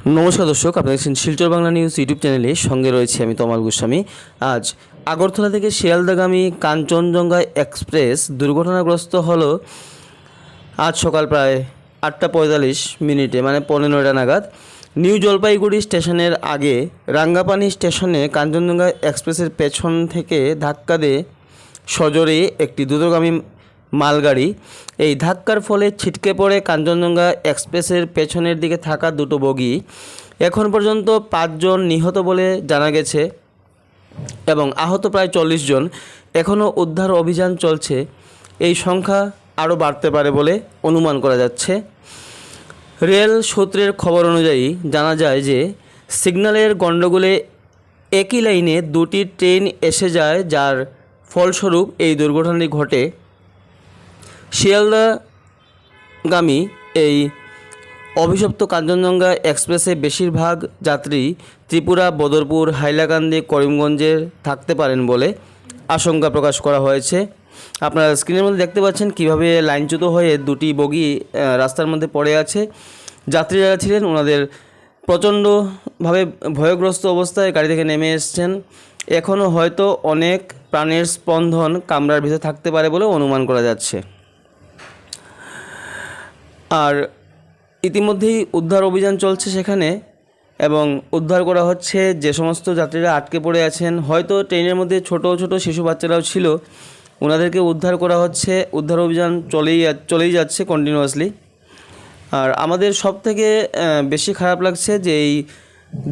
নমস্কার দর্শক, আপনারা দেখছেন শিলচর বাংলা নিউজ ইউটিউব চ্যানেলে। সঙ্গে রয়েছে আমি তমাল গোস্বামী। আজ আগরতলা থেকে শিয়ালদাগামী কাঞ্চনজঙ্ঘা এক্সপ্রেস দুর্ঘটনাগ্রস্ত হলো আজ সকাল প্রায় 8:45 মানে 15টা নাগাদ। নিউ জলপাইগুড়ি স্টেশনের আগে রাঙ্গাপানি স্টেশনে কাঞ্চনজঙ্ঘা এক্সপ্রেসের পেছন থেকে ধাক্কা দিয়ে সজোরে একটি দ্রুতগামী মালগাড়ি। এই ধাক্কার ফলে ছিটকে পড়ে কাঞ্চনজঙ্ঘা এক্সপ্রেসের পেছনের দিকে থাকা দুটো বগি। এখন পর্যন্ত 5 জন নিহত বলে জানা গেছে এবং আহত প্রায় 40 জন। এখনও উদ্ধার অভিযান চলছে। এই সংখ্যা আরও বাড়তে পারে বলে অনুমান করা যাচ্ছে। রেল সূত্রের খবর অনুযায়ী জানা যায় যে সিগন্যালের গণ্ডগোলে একই লাইনে দুটি ট্রেন এসে যায়, যার ফলস্বরূপ এই দুর্ঘটনাটি ঘটে। শিয়ালদাগামী এই অভিশপ্ত কাঞ্চনজঙ্ঘা এক্সপ্রেসে বেশিরভাগ যাত্রী ত্রিপুরা, বদরপুর, হাইলাকান্দি, করিমগঞ্জের থাকতে পারেন বলে আশঙ্কা প্রকাশ করা হয়েছে। আপনারা স্ক্রিনের মধ্যে দেখতে পাচ্ছেন কীভাবে লাইনচ্যুত হয়ে দুটি বগি রাস্তার মধ্যে পড়ে আছে। যাত্রীরা ছিলেন, ওনাদের প্রচণ্ডভাবে ভয়গ্রস্ত অবস্থায় গাড়ি থেকে নেমে এসছেন। এখনও হয়তো অনেক প্রাণের স্পন্দন কামরার ভিতরে থাকতে পারে বলে অনুমান করা যাচ্ছে। আর ইতিমধ্যেই উদ্ধার অভিযান চলছে সেখানে, এবং উদ্ধার করা হচ্ছে যে সমস্ত যাত্রীরা আটকে পড়ে আছেন। হয়তো ট্রেনের মধ্যে ছোট ছোট শিশু বাচ্চারাও ছিল, ওনাদেরকে উদ্ধার করা হচ্ছে। উদ্ধার অভিযান চলেই যাচ্ছে কন্টিনিউয়াসলি। আর আমাদের সব থেকে বেশি খারাপ লাগছে যে এই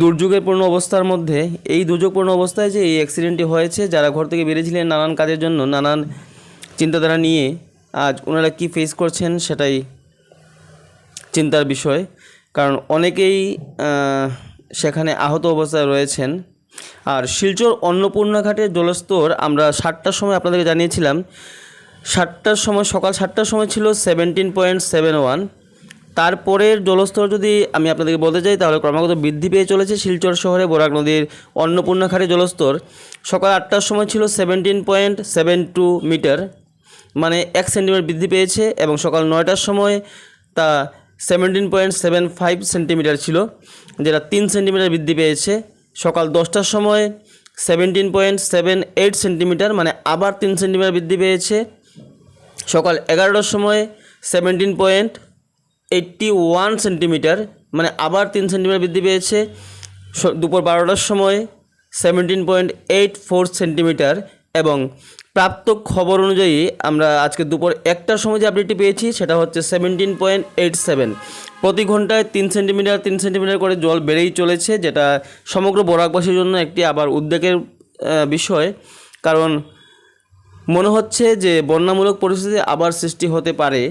দুর্যোগপূর্ণ অবস্থার মধ্যে, এই দুর্যোগপূর্ণ অবস্থায় যে এই অ্যাক্সিডেন্টটি হয়েছে, যারা ঘর থেকে বেরিয়েছিলেন নানান কাজের জন্য, নানান চিন্তাধারা নিয়ে, আজ ওনারা কী ফেস করছেন সেটাই চিন্তার বিষয়। কারণ অনেকেই সেখানে আহত অবস্থায় রয়েছেন। আর শিলচর অন্নপূর্ণা ঘাটের জলস্তর আমরা 7টার সময় আপনাদেরকে জানিয়েছিলাম। 7টার সময়, সকাল 7টার সময় ছিল 17.71। তারপরের জলস্তর যদি আমি আপনাদেরকে বলতে চাই তাহলে ক্রমাগত বৃদ্ধি পেয়ে চলেছে। শিলচর শহরে বরাক নদীর অন্নপূর্ণা ঘাটের জলস্তর সকাল 8টার সময় ছিল 17.72 মিটার, মানে 1 সেন্টিমিটার বৃদ্ধি পেয়েছে, এবং সকাল 9টার সময় তা 17.75 সেন্টিমিটার ছিল, যেটা 3 সেন্টিমিটার বৃদ্ধি পেয়েছে। সকাল 10টার সময় 17.78 সেন্টিমিটার, মানে আবার 3 সেন্টিমিটার বৃদ্ধি পেয়েছে। সকাল 11টার সময় 17.81 সেন্টিমিটার, মানে আবার 3 সেন্টিমিটার বৃদ্ধি পেয়েছে। দুপুর 12টার সময় 17.84 সেন্টিমিটার, এবং প্রাপ্ত খবর অনুযায়ী আমরা আজকে দুপুর 1টার সময় যে আপডেটটি পেয়েছি সেটা হচ্ছে 17.87। প্রতি ঘন্টায় 3 সেন্টিমিটার করে জল বেড়েই চলেছে, যেটা সমগ্র বরাকবাসীর জন্য একটি আবার উদ্বেগের বিষয়। কারণ মনে হচ্ছে যে বন্যামূলক পরিস্থিতি আবার সৃষ্টি হতে পারে।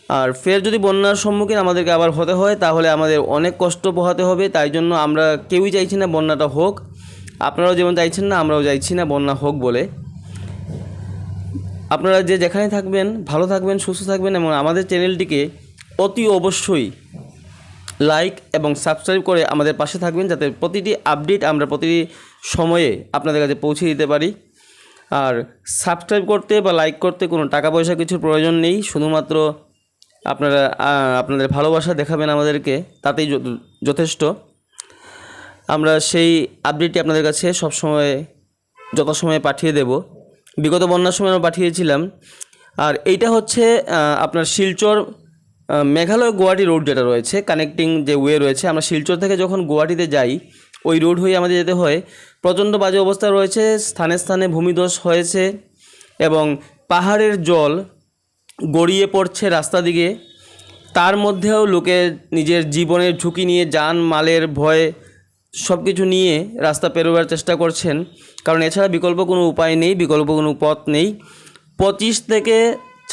আর ফের যদি বন্যার সম্মুখীন আমাদেরকে আবার হতে হয় তাহলে আমাদের অনেক কষ্ট পোহাতে হবে। তাই জন্য আমরা কেউই চাইছি না বন্যাটা হোক। আপনারাও যেমন চাইছেন না, আমরাও চাইছি না বন্যা হোক বলে। আপনারা যে যেখানে থাকবেন ভালো থাকবেন, সুস্থ থাকবেন, এবং আমাদের চ্যানেলটিকে অতি অবশ্যই লাইক এবং সাবস্ক্রাইব করে আমাদের পাশে থাকবেন, যাতে প্রতিটি আপডেট আমরা প্রতিটি সময়ে আপনাদের কাছে পৌঁছে দিতে পারি। আর সাবস্ক্রাইব করতে বা লাইক করতে কোনো টাকা পয়সা কিছুর প্রয়োজন নেই, শুধুমাত্র আপনারা আপনাদের ভালোবাসা দেখাবেন আমাদেরকে, তাতেই যথেষ্ট। আমরা সেই আপডেটটি আপনাদের কাছে সবসময় যথাসময়ে পাঠিয়ে দেব। বিগত বন্যার সময় আমরা পাঠিয়েছিলাম। আর এইটা হচ্ছে আপনার শিলচর মেঘালয় গুয়াহাটি রোড যেটা রয়েছে, কানেক্টিং যে ওয়ে রয়েছে। আমরা শিলচর থেকে যখন গুয়াহাটিতে যাই ওই রোড হয়ে আমাদের যেতে হয়। প্রচণ্ড বাজে অবস্থা রয়েছে, স্থানে স্থানে ভূমিধস হয়েছে, এবং পাহাড়ের জল গড়িয়ে পড়ছে রাস্তা দিকে। তার মধ্যেও লোকে নিজের জীবনের ঝুঁকি নিয়ে, যান মালের ভয় সব কিছু নিয়ে রাস্তা পেরোবার চেষ্টা করছেন, কারণ এছাড়া বিকল্প কোনো উপায় নেই, বিকল্প কোনো পথ নেই। 25 থেকে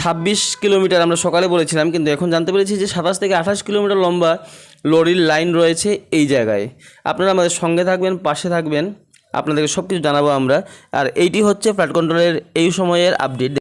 26 কিলোমিটার আমরা সকালে বলেছিলাম, কিন্তু এখন জানতে পেরেছি যে 27 থেকে 28 কিলোমিটার লম্বা লরির লাইন রয়েছে এই জায়গায়। আপনারা আমাদের সঙ্গে থাকবেন, পাশে থাকবেন, আপনাদেরকে সব কিছু জানাবো আমরা। আর এইটি হচ্ছে ফ্লাড কন্ট্রোলের এই সময়ের আপডেট।